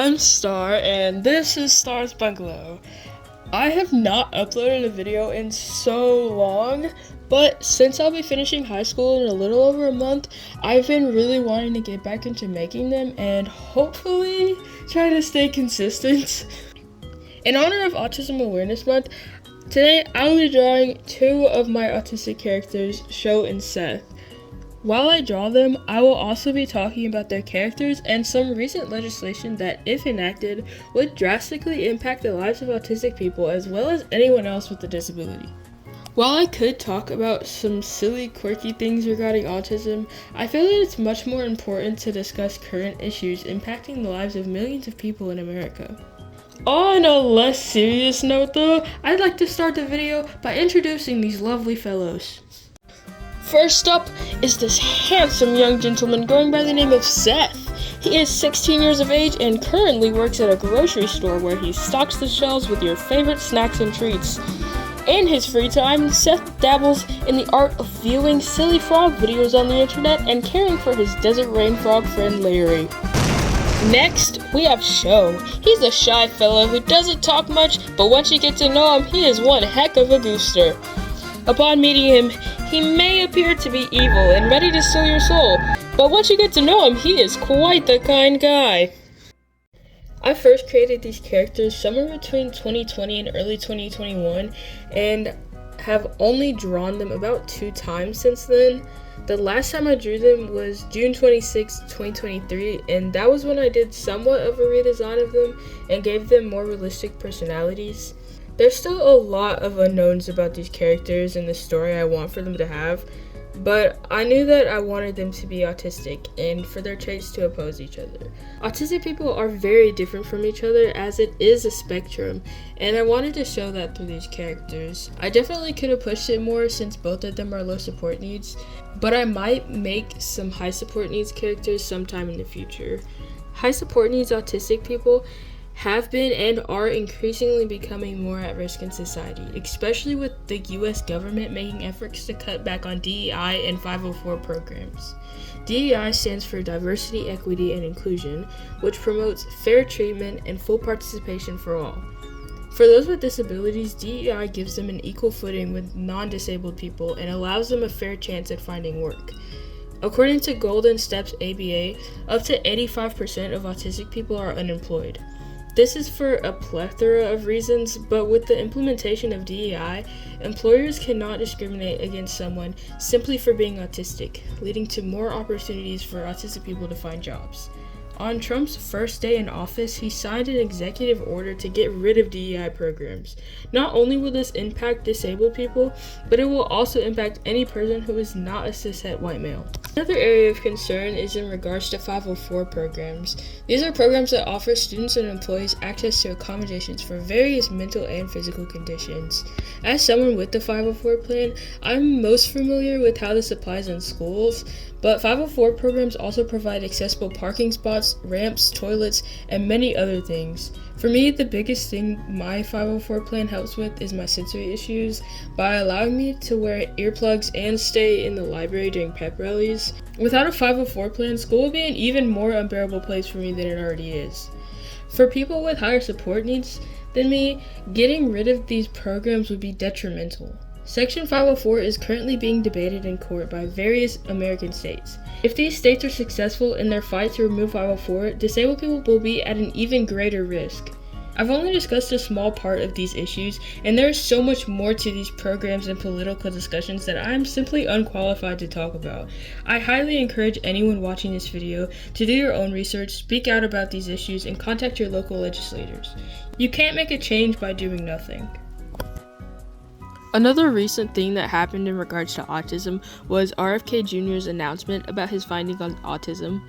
I'm Star, and this is Star's Bungalow. I have not uploaded a video in so long, but since I'll be finishing high school in a little over a month, I've been really wanting to get back into making them and hopefully try to stay consistent. In honor of Autism Awareness Month, today I'll be drawing two of my autistic characters, Sho and Seth. While I draw them, I will also be talking about their characters and some recent legislation that, if enacted, would drastically impact the lives of autistic people as well as anyone else with a disability. While I could talk about some silly, quirky things regarding autism, I feel that it's much more important to discuss current issues impacting the lives of millions of people in America. On a less serious note though, I'd like to start the video by introducing these lovely fellows. First up is this handsome young gentleman going by the name of Seth. He is 16 years of age and currently works at a grocery store where he stocks the shelves with your favorite snacks and treats. In his free time, Seth dabbles in the art of viewing silly frog videos on the internet and caring for his desert rain frog friend Larry. Next, we have Sho. He's a shy fellow who doesn't talk much, but once you get to know him, he is one heck of a gooster. Upon meeting him, he may appear to be evil and ready to steal your soul, but once you get to know him, he is quite the kind guy. I first created these characters somewhere between 2020 and early 2021, and have only drawn them about 2 times since then. The last time I drew them was June 26, 2023, and that was when I did somewhat of a redesign of them and gave them more realistic personalities. There's still a lot of unknowns about these characters and the story I want for them to have, but I knew that I wanted them to be autistic and for their traits to oppose each other. Autistic people are very different from each other as it is a spectrum, and I wanted to show that through these characters. I definitely could have pushed it more since both of them are low support needs, but I might make some high support needs characters sometime in the future. High support needs autistic people have been and are increasingly becoming more at risk in society, especially with the US government making efforts to cut back on DEI and 504 programs. DEI stands for Diversity, Equity, and Inclusion, which promotes fair treatment and full participation for all. For those with disabilities, DEI gives them an equal footing with non-disabled people and allows them a fair chance at finding work. According to Golden Steps ABA, up to 85% of autistic people are unemployed. This is for a plethora of reasons, but with the implementation of DEI, employers cannot discriminate against someone simply for being autistic, leading to more opportunities for autistic people to find jobs. On Trump's first day in office, he signed an executive order to get rid of DEI programs. Not only will this impact disabled people, but it will also impact any person who is not a cishet white male. Another area of concern is in regards to 504 programs. These are programs that offer students and employees access to accommodations for various mental and physical conditions. As someone with the 504 plan, I'm most familiar with how this applies in schools, but 504 programs also provide accessible parking spots, ramps, toilets, and many other things. For me, the biggest thing my 504 plan helps with is my sensory issues by allowing me to wear earplugs and stay in the library during pep rallies. Without a 504 plan, school would be an even more unbearable place for me than it already is. For people with higher support needs than me, getting rid of these programs would be detrimental. Section 504 is currently being debated in court by various American states. If these states are successful in their fight to remove 504, disabled people will be at an even greater risk. I've only discussed a small part of these issues, and there is so much more to these programs and political discussions that I'm simply unqualified to talk about. I highly encourage anyone watching this video to do your own research, speak out about these issues, and contact your local legislators. You can't make a change by doing nothing. Another recent thing that happened in regards to autism was RFK Jr.'s announcement about his finding on autism.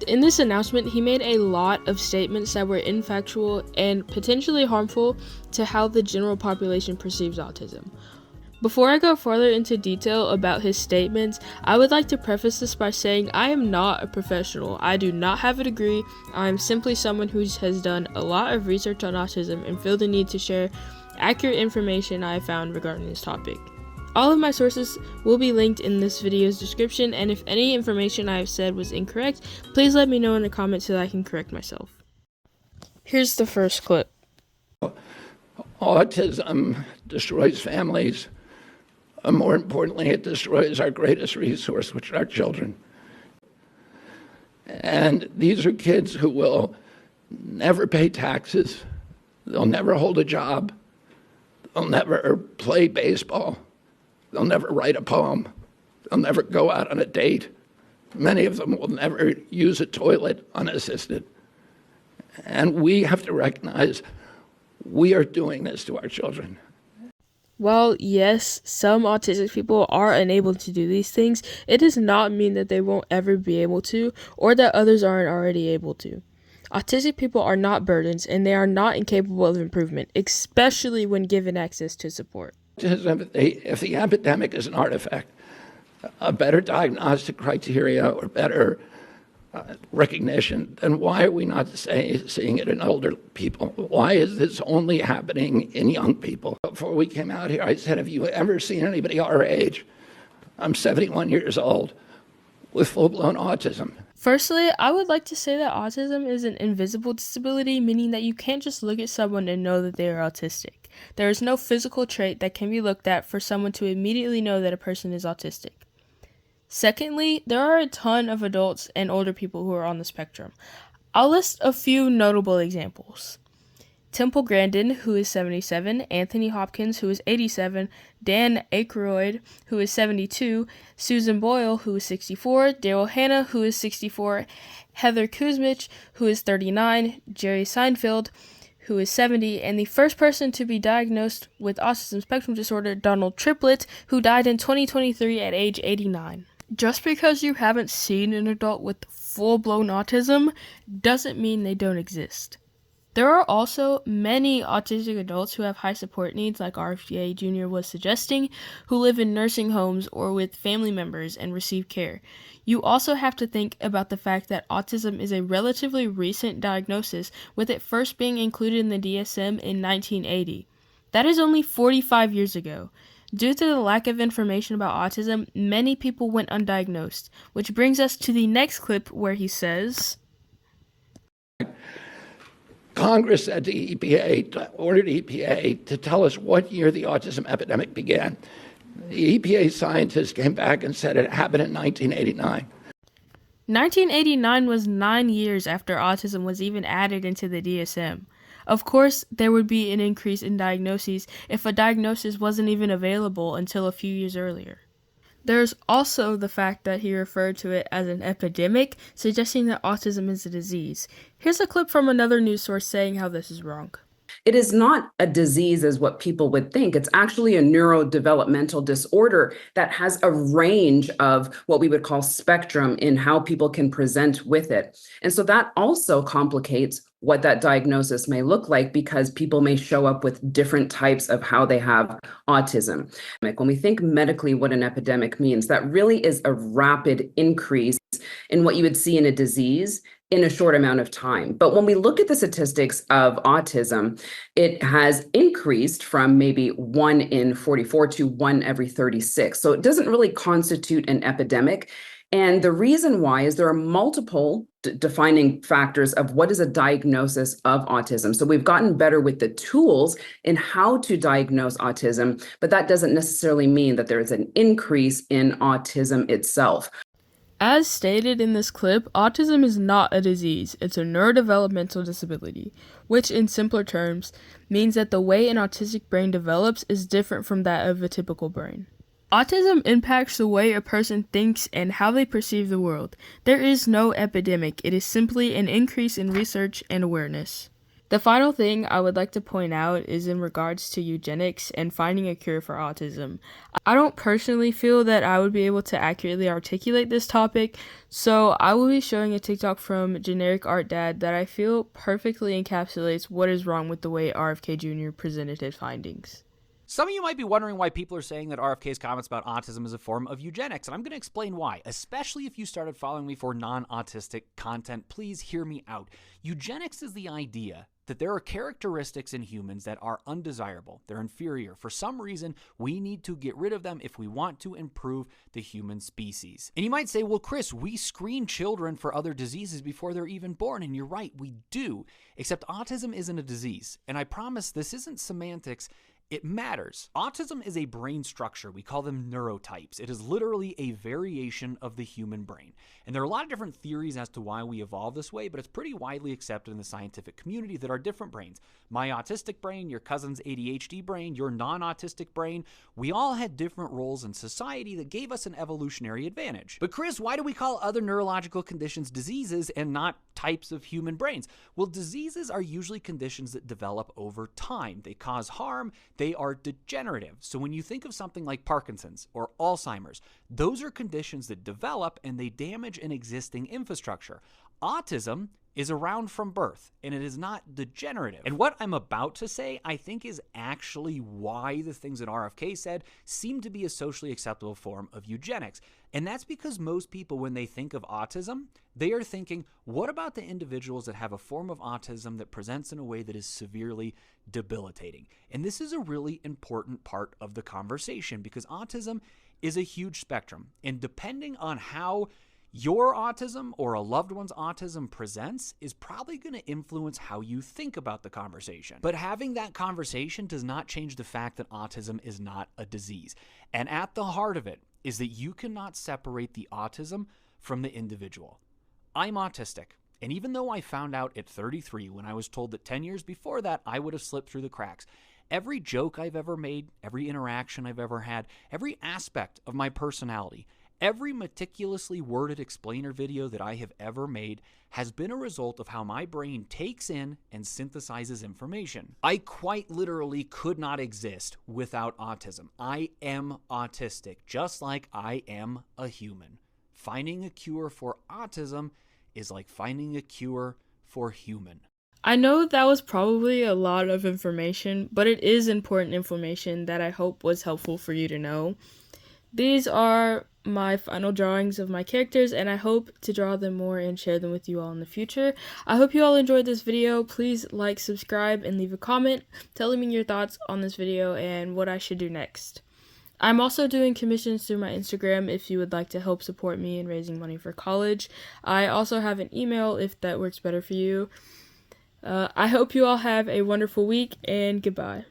In this announcement, he made a lot of statements that were infactual and potentially harmful to how the general population perceives autism. Before I go further into detail about his statements, I would like to preface this by saying I am not a professional. I do not have a degree. I am simply someone who has done a lot of research on autism and feel the need to share accurate information I have found regarding this topic. All of my sources will be linked in this video's description, and if any information I have said was incorrect, please let me know in the comments so that I can correct myself. Here's the first clip. Autism destroys families. More importantly, it destroys our greatest resource, which are our children. And these are kids who will never pay taxes. They'll never hold a job. They'll never play baseball. They'll never write a poem. They'll never go out on a date. Many of them will never use a toilet unassisted. And we have to recognize we are doing this to our children. While, yes, some autistic people are unable to do these things, it does not mean that they won't ever be able to, or that others aren't already able to. Autistic people are not burdens, and they are not incapable of improvement, especially when given access to support. If the epidemic is an artifact, a better diagnostic criteria or better recognition, then why are we not seeing it in older people? Why is this only happening in young people? Before we came out here, I said, have you ever seen anybody our age? I'm 71 years old with full-blown autism. Firstly, I would like to say that autism is an invisible disability, meaning that you can't just look at someone and know that they are autistic. There is no physical trait that can be looked at for someone to immediately know that a person is autistic. Secondly, there are a ton of adults and older people who are on the spectrum. I'll list a few notable examples. Temple Grandin, who is 77, Anthony Hopkins, who is 87, Dan Aykroyd, who is 72, Susan Boyle, who is 64, Daryl Hannah, who is 64, Heather Kuzmich, who is 39, Jerry Seinfeld, who is 70, and the first person to be diagnosed with autism spectrum disorder, Donald Triplett, who died in 2023 at age 89. Just because you haven't seen an adult with full-blown autism doesn't mean they don't exist. There are also many autistic adults who have high support needs, like RFK Jr. was suggesting, who live in nursing homes or with family members and receive care. You also have to think about the fact that autism is a relatively recent diagnosis, with it first being included in the DSM in 1980. That is only 45 years ago. Due to the lack of information about autism, many people went undiagnosed, which brings us to the next clip where he says, Congress said to EPA, ordered EPA to tell us what year the autism epidemic began. The EPA scientists came back and said it happened in 1989. 1989 was 9 years after autism was even added into the DSM. Of course, there would be an increase in diagnoses if a diagnosis wasn't even available until a few years earlier. There's also the fact that he referred to it as an epidemic, suggesting that autism is a disease. Here's a clip from another news source saying how this is wrong. It is not a disease as what people would think. It's actually a neurodevelopmental disorder that has a range of what we would call spectrum in how people can present with it. And so that also complicates what that diagnosis may look like, because people may show up with different types of how they have autism. When we think medically what an epidemic means, that really is a rapid increase in what you would see in a disease in a short amount of time. But when we look at the statistics of autism, it has increased from maybe 1 in 44 to 1 every 36. So it doesn't really constitute an epidemic. And the reason why is there are multiple defining factors of what is a diagnosis of autism. So we've gotten better with the tools in how to diagnose autism, but that doesn't necessarily mean that there is an increase in autism itself. As stated in this clip, autism is not a disease, it's a neurodevelopmental disability, which in simpler terms means that the way an autistic brain develops is different from that of a typical brain. Autism impacts the way a person thinks and how they perceive the world. There is no epidemic, it is simply an increase in research and awareness. The final thing I would like to point out is in regards to eugenics and finding a cure for autism. I don't personally feel that I would be able to accurately articulate this topic, so I will be showing a TikTok from Generic Art Dad that I feel perfectly encapsulates what is wrong with the way RFK Jr. presented his findings. Some of you might be wondering why people are saying that RFK's comments about autism is a form of eugenics, and I'm going to explain why. Especially if you started following me for non-autistic content, please hear me out. Eugenics is the idea that there are characteristics in humans that are undesirable. They're inferior. For some reason, we need to get rid of them if we want to improve the human species. And you might say, well, Chris, we screen children for other diseases before they're even born. And you're right, we do. Except autism isn't a disease. And I promise this isn't semantics. It matters. Autism is a brain structure. We call them neurotypes. It is literally a variation of the human brain. And there are a lot of different theories as to why we evolve this way, but it's pretty widely accepted in the scientific community that our different brains, my autistic brain, your cousin's ADHD brain, your non-autistic brain, we all had different roles in society that gave us an evolutionary advantage. But Chris, why do we call other neurological conditions diseases and not types of human brains? Well, diseases are usually conditions that develop over time. They cause harm. They are degenerative. So when you think of something like Parkinson's or Alzheimer's, those are conditions that develop and they damage an existing infrastructure. Autism is around from birth, and it is not degenerative. And what I'm about to say, I think, is actually why the things that RFK said seem to be a socially acceptable form of eugenics. And that's because most people, when they think of autism, they are thinking, what about the individuals that have a form of autism that presents in a way that is severely debilitating? And this is a really important part of the conversation because autism is a huge spectrum. And depending on how your autism or a loved one's autism presents is probably going to influence how you think about the conversation. But having that conversation does not change the fact that autism is not a disease. And at the heart of it is that you cannot separate the autism from the individual. I'm autistic. And even though I found out at 33 when I was told that 10 years before that I would have slipped through the cracks, every joke I've ever made, every interaction I've ever had, every aspect of my personality, every meticulously worded explainer video that I have ever made has been a result of how my brain takes in and synthesizes information. I quite literally could not exist without autism. I am autistic, just like I am a human. Finding a cure for autism is like finding a cure for human. I know that was probably a lot of information, but it is important information that I hope was helpful for you to know. These are my final drawings of my characters, and I hope to draw them more and share them with you all in the future. I hope you all enjoyed this video. Please like, subscribe, and leave a comment telling me your thoughts on this video and what I should do next. I'm also doing commissions through my Instagram if you would like to help support me in raising money for college. I also have an email if that works better for you. I hope you all have a wonderful week, and goodbye.